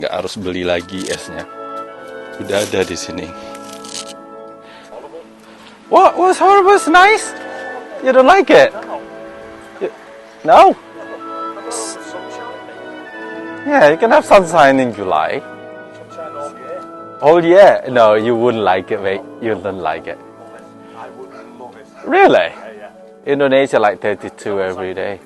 Nggak harus beli lagi esnya, udah ada di sini. What was horrible? It's nice. You don't like it? No. Yeah, you can have sunshine in July. Sunshine all year. Oh yeah. No, you wouldn't like it, mate. You wouldn't like it. I would love it. Really? Yeah. Indonesia like 32 every day.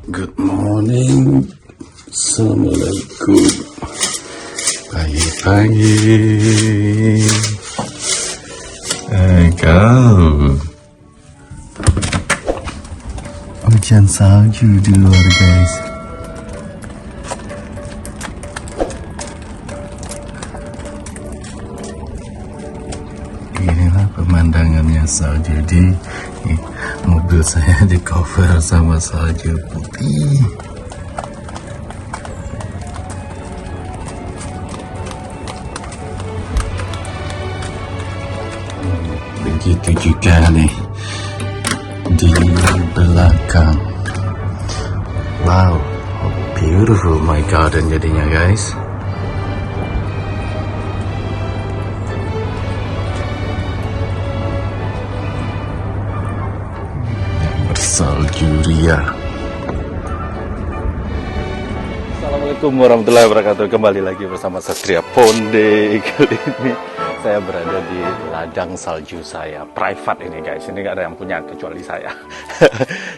Good morning. Assalamualaikum. Pagi-pagi. Kau. Hujan salju di luar, guys. Inilah pemandangannya salju di mobil saya, di cover sama salju putih. Begitu juga nih di belakang. Wow, beautiful my garden jadinya, guys. Salju ria. Assalamualaikum warahmatullahi wabarakatuh. Kembali lagi bersama Satria Ponde. Kali ini saya berada di ladang salju saya, private ini, guys. Ini nggak ada yang punya kecuali saya.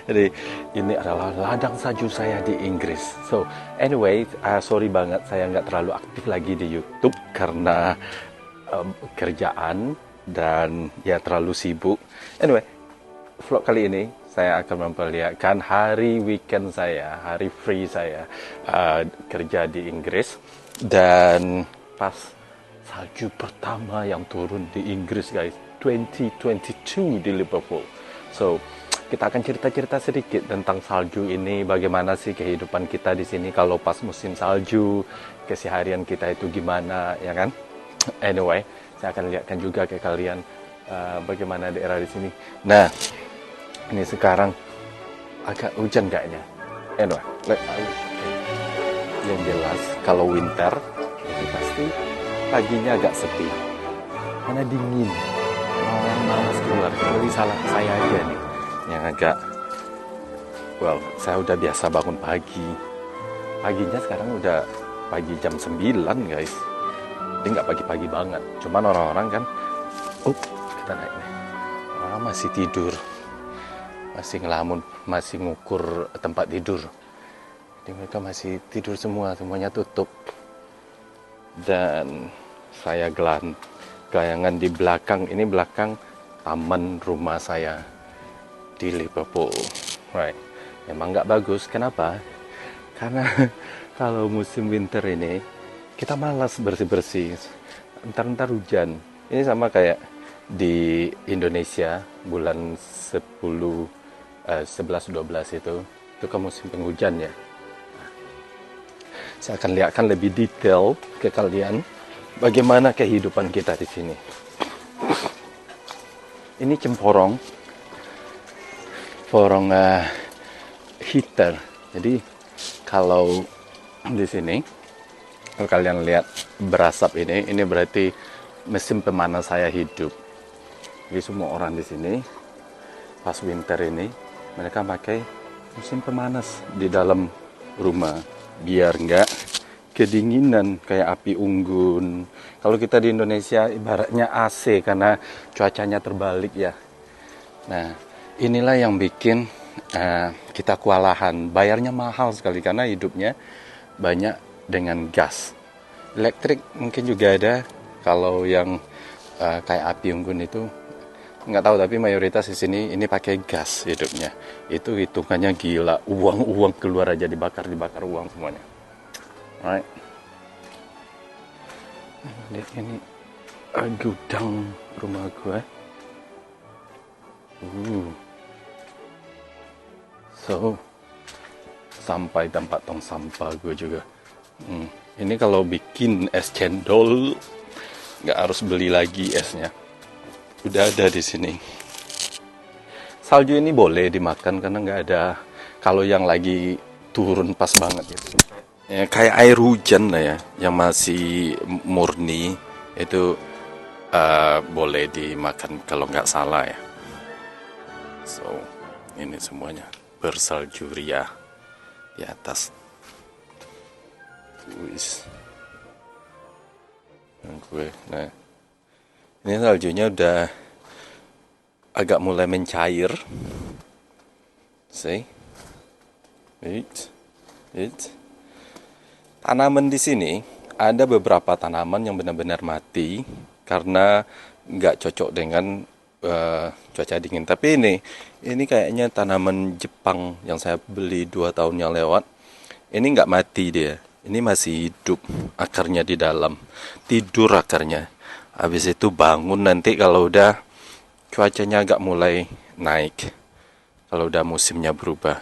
Jadi ini adalah ladang salju saya di Inggris. So anyway, sorry banget saya nggak terlalu aktif lagi di YouTube karena kerjaan dan ya terlalu sibuk. Anyway, vlog kali ini saya akan memperlihatkan hari weekend saya, hari free saya kerja di Inggris. Dan pas salju pertama yang turun di Inggris, guys, 2022 di Liverpool. So kita akan cerita-cerita sedikit tentang salju ini, bagaimana sih kehidupan kita di sini kalau pas musim salju, keseharian kita itu gimana, ya kan? Anyway, saya akan lihatkan juga ke kalian bagaimana daerah di sini. Nah, ini sekarang agak hujan kayaknya. Anyway, yang jelas kalau winter itu pasti paginya agak sepi karena dingin, orang malas keluar. Kecuali salah saya aja nih yang agak, well, saya udah biasa bangun pagi. Paginya sekarang udah pagi jam 9, guys. Jadi nggak pagi-pagi banget. Cuman orang-orang kan, kita naik nih, orang masih tidur, masih ngelamun, masih ngukur tempat tidur. Jadi mereka masih tidur semua, semuanya tutup. Dan saya gelangan di belakang, ini belakang taman rumah saya di Liverpool. Right. Memang nggak bagus, kenapa? Karena kalau musim winter ini, kita malas bersih-bersih. Ntar hujan. Ini sama kayak di Indonesia, bulan 11-12 itu kan musim penghujan ya. Saya akan lihatkan lebih detail ke kalian bagaimana kehidupan kita di sini. Ini cemporong heater. Jadi kalau di sini, kalau kalian lihat berasap ini berarti mesin pemanas saya hidup. Jadi semua orang di sini pas winter ini mereka pakai mesin pemanas di dalam rumah biar nggak kedinginan kayak api unggun. Kalau kita di Indonesia ibaratnya AC karena cuacanya terbalik ya. Nah, inilah yang bikin kita kewalahan. Bayarnya mahal sekali karena hidupnya banyak dengan gas. Elektrik mungkin juga ada. Kalau yang kayak api unggun itu nggak tahu, tapi mayoritas di sini ini pakai gas hidupnya. Itu hitungannya gila, uang keluar aja, dibakar uang semuanya. Alright. Lihat ini gudang rumah gue. So, sampai tempat tong sampah gue juga. Ini kalau bikin es cendol nggak harus beli lagi esnya, udah ada di sini. Salju ini boleh dimakan karena nggak ada, kalau yang lagi turun pas banget gitu. Ya, kayak air hujan lah ya, yang masih murni itu boleh dimakan kalau nggak salah ya. So, ini semuanya bersalju ria di atas. Wis. Nah, ini saljunya udah agak mulai mencair. See? Tanaman di sini ada beberapa tanaman yang benar-benar mati karena nggak cocok dengan cuaca dingin. Tapi ini kayaknya tanaman Jepang yang saya beli 2 tahun yang lewat. Ini nggak mati dia. Ini masih hidup, akarnya di dalam. Tidur akarnya. Habis itu bangun nanti kalau udah cuacanya agak mulai naik. Kalau udah musimnya berubah.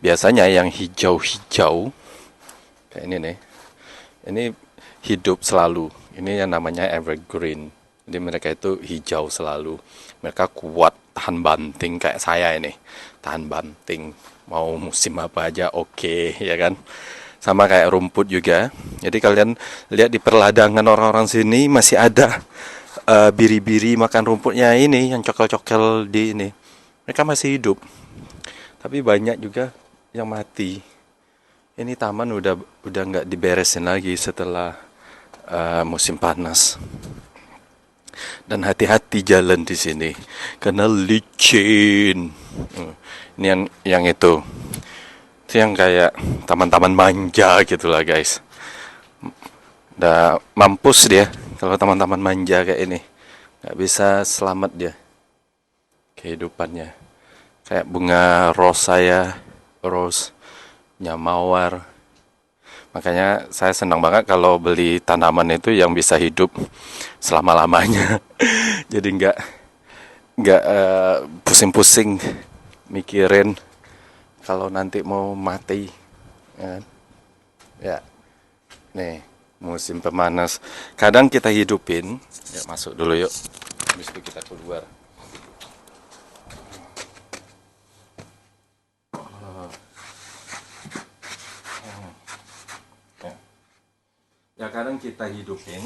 Biasanya yang hijau-hijau kayak ini nih. Ini hidup selalu. Ini yang namanya evergreen. Jadi mereka itu hijau selalu. Mereka kuat, tahan banting kayak saya ini. Tahan banting. Mau musim apa aja oke, ya kan? Sama kayak rumput juga. Jadi kalian lihat di perladangan orang-orang sini masih ada biri-biri makan rumputnya ini, yang cokel-cokel di ini. Mereka masih hidup. Tapi banyak juga yang mati. Ini taman udah nggak diberesin lagi setelah musim panas. Dan hati-hati jalan di sini karena licin. Ini yang itu yang kayak taman-taman manja gitulah guys. Udah mampus dia kalau taman-taman manja kayak ini, nggak bisa selamat dia kehidupannya. Kayak bunga rose mawar. Makanya saya senang banget kalau beli tanaman itu yang bisa hidup selama-lamanya. Jadi nggak pusing-pusing mikirin kalau nanti mau mati, ya. Nih musim pemanas. Kadang kita hidupin, ya masuk dulu yuk. Habis itu kita keluar. Ya kadang kita hidupin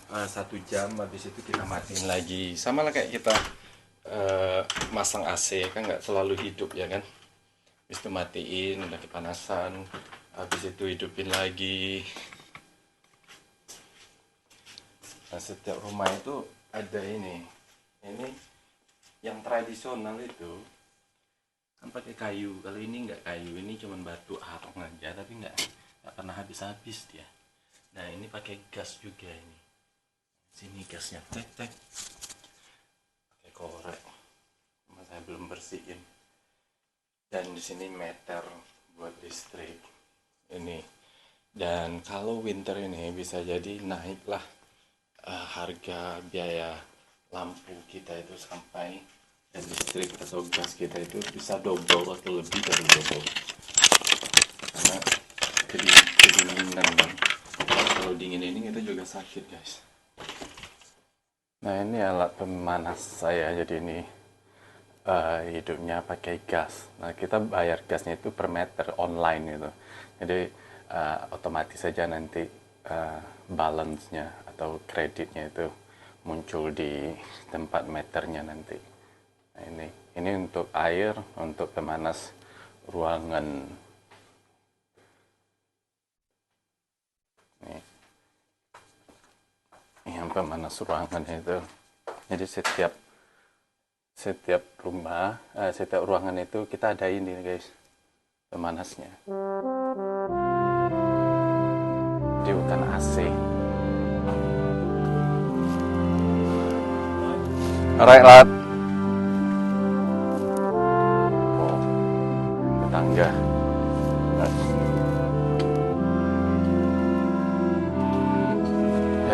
1 jam, habis itu kita matiin lagi. Sama lah kayak kita masang AC kan nggak selalu hidup ya kan. Habis itu matiin, udah kepanasan, habis itu hidupin lagi. Nah, setiap rumah itu ada ini yang tradisional itu kan pakai kayu. Kalau ini nggak kayu, ini cuma batu arang aja, tapi nggak pernah habis dia. Nah ini pakai gas juga ini. Sini gasnya tek pakai korek, cuma saya belum bersihin. Dan di sini meter buat listrik ini. Dan kalau winter ini bisa jadi naiklah harga biaya lampu kita itu sampai, dan listrik atau gas kita itu bisa double atau lebih dari double karena kedinginan. Kalau dingin ini kita juga sakit guys. Nah ini alat pemanas saya, jadi ini hidupnya pakai gas. Nah kita bayar gasnya itu per meter online gitu. Jadi otomatis saja nanti balance-nya atau kreditnya itu muncul di tempat meternya nanti. Nah ini untuk air, untuk pemanas ruangan. Nih. Yang pemanas ruangan itu. Jadi setiap rumah, setiap ruangan itu kita ada ini guys, pemanasnya. Jadi bukan AC. Alright lad.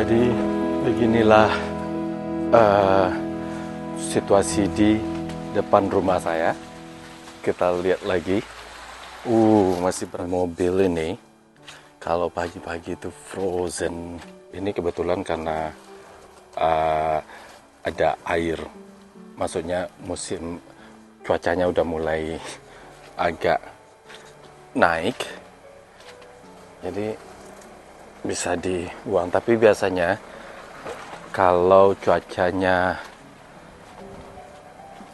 Jadi beginilah situasi di depan rumah saya. Kita lihat lagi. Masih bermobil ini. Kalau pagi-pagi itu frozen. Ini kebetulan karena ada air. Maksudnya musim cuacanya udah mulai agak naik. Jadi bisa dibuang. Tapi biasanya kalau cuacanya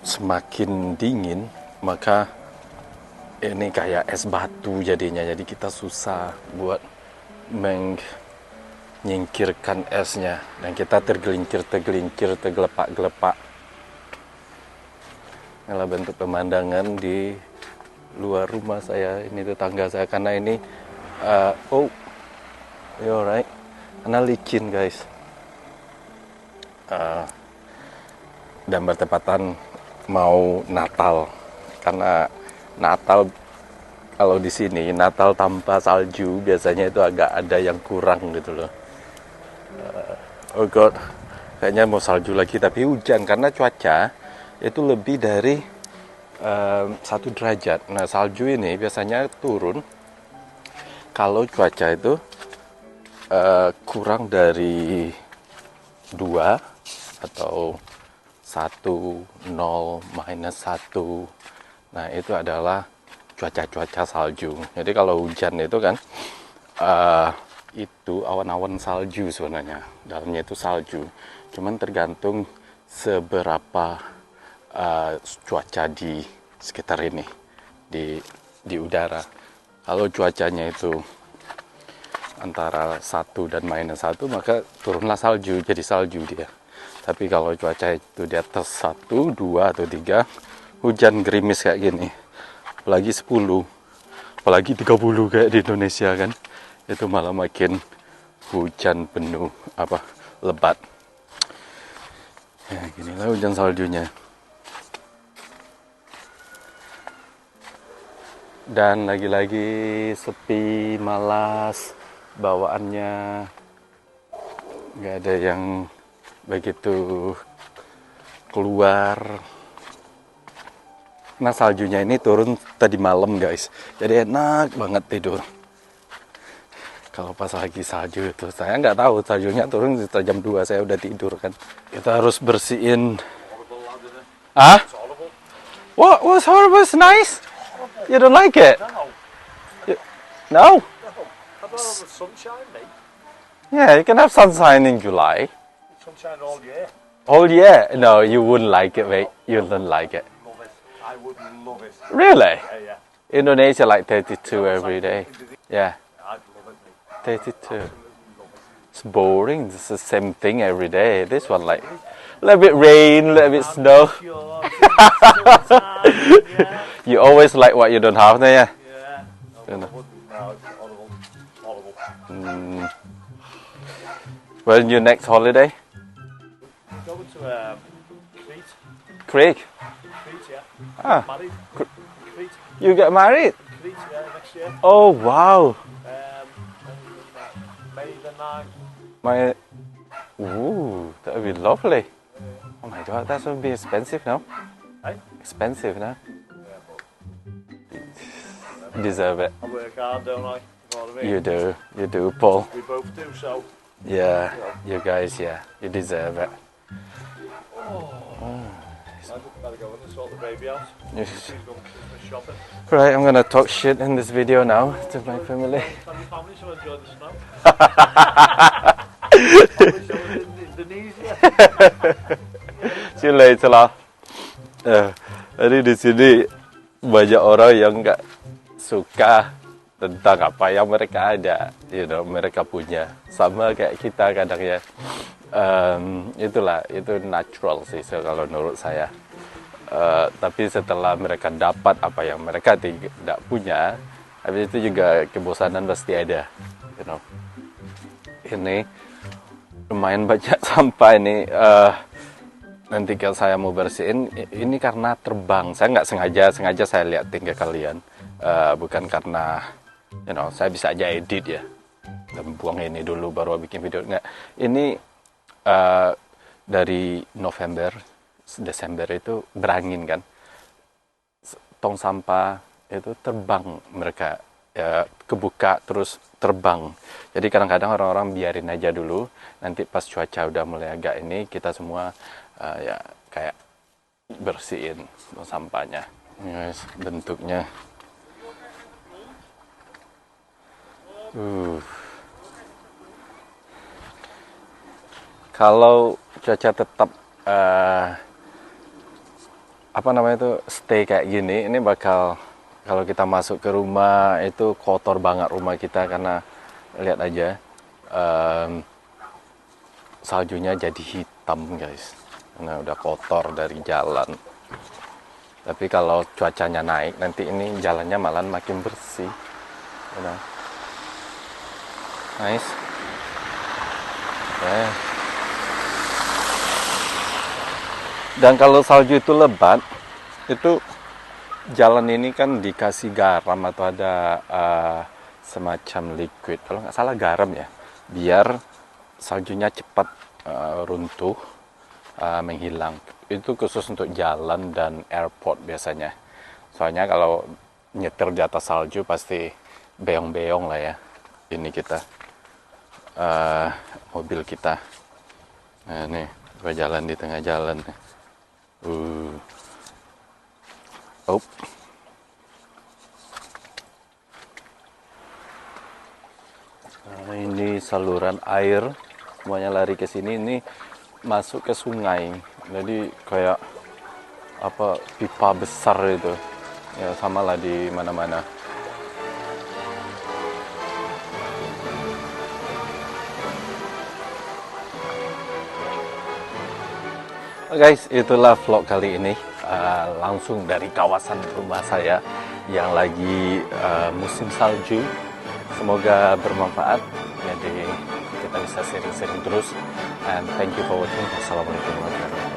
semakin dingin, maka ini kayak es batu jadinya. Jadi kita susah buat menyingkirkan esnya. Dan kita tergelincir, tergelepak-gelepak. Inilah bentuk pemandangan di luar rumah saya. Ini tetangga saya. Karena ini you alright? Karena licin guys. Dan bertepatan mau Natal. Karena Natal kalau di sini Natal tanpa salju biasanya itu agak ada yang kurang gitu loh. Oh god, kayaknya mau salju lagi tapi hujan karena cuaca itu lebih dari 1 derajat. Nah salju ini biasanya turun kalau cuaca itu kurang dari 2 atau 1, 0, -1. Nah itu adalah cuaca salju. Jadi kalau hujan itu kan itu awan-awan salju sebenarnya. Dalamnya itu salju. Cuman tergantung seberapa cuaca di sekitar ini, di udara. Kalau cuacanya itu antara 1 dan -1, maka turunlah salju, jadi salju dia. Tapi kalau cuaca itu di atas 1, 2, atau 3, hujan gerimis kayak gini, apalagi 10, apalagi 30 kayak di Indonesia kan, itu malah makin hujan penuh, lebat. Ya ginilah hujan saljunya. Dan lagi-lagi sepi, malas, bawaannya nggak ada yang begitu keluar. Nah saljunya ini turun tadi malam guys, jadi enak banget tidur. Kalau pas lagi salju itu saya nggak tahu, saljunya turun sekitar jam 2 saya udah tidur kan. Kita harus bersihin. What was horrible? It's nice. You don't like it? No. Have the sunshine, mate. Yeah, you can have sunshine in July. Sunshine all year. Oh yeah, no, you wouldn't like it, mate. You wouldn't like it. Love it. I would love it. Really? Yeah. Indonesia like 32 every day. Yeah, I'd love it, mate. 32. It's boring. It's the same thing every day. This one like a little bit rain, a little bit snow. Sure. You always like what you don't have there. Yeah. Don't know. No, it's horrible. Horrible. When your next holiday? Going to Crete. Crete. Crete, yeah. Ah, Married. Crete. you get married? Crete, yeah, next year. Oh wow. May the 9th. That would be lovely. Oh my god, that would be expensive now. Hey? Expensive now. Deserve it. I work hard, don't I? You know what I mean? You do, Paul. We both do, so. Yeah, you guys, yeah, you deserve it. I better go in and sort the baby out. She's going Christmas shopping. Right, I'm gonna talk shit in this video now to my family. Tell your family to enjoy the snow. I wish I was in Indonesia. See you later lah. Jadi di sini banyak orang yang nggak suka tentang apa yang mereka ada, mereka punya. Sama kayak kita kadang ya. Itulah, itu natural sih kalau menurut saya. Tapi setelah mereka dapat apa yang mereka tidak punya, habis itu juga kebosanan pasti ada. Ini lumayan banyak sampah ini. Nanti kalau saya mau bersihin, ini karena terbang. Saya nggak sengaja saya liatin ke kalian. Bukan karena, saya bisa aja edit ya. kita buang ini dulu baru bikin video. Nggak, ini dari November, Desember itu berangin kan, tong sampah itu terbang mereka, ya, kebuka terus terbang. Jadi kadang-kadang orang-orang biarin aja dulu, nanti pas cuaca udah mulai agak ini, kita semua ya kayak bersihin tong sampahnya. Ini guys, bentuknya kalau cuaca tetap apa namanya itu stay kayak gini, ini bakal, kalau kita masuk ke rumah itu kotor banget rumah kita, karena lihat aja saljunya jadi hitam guys, karena udah kotor dari jalan. Tapi kalau cuacanya naik nanti ini jalannya malah makin bersih, you know. Nice. Dan kalau salju itu lebat, itu jalan ini kan dikasih garam atau ada semacam liquid, kalau nggak salah garam ya, biar saljunya cepat runtuh, menghilang. Itu khusus untuk jalan dan airport biasanya. Soalnya kalau nyetir di atas salju pasti beong-beong lah ya. Ini kita mobil kita. Nah nih, gua jalan di tengah jalan. Nah, ini saluran air, semuanya lari ke sini. Ini masuk ke sungai, jadi kayak apa, pipa besar itu ya, sama lah di mana-mana. Guys, itulah vlog kali ini, langsung dari kawasan rumah saya yang lagi musim salju. Semoga bermanfaat, jadi kita bisa sharing-sharing terus. And thank you for watching. Assalamualaikum warahmatullahi wabarakatuh.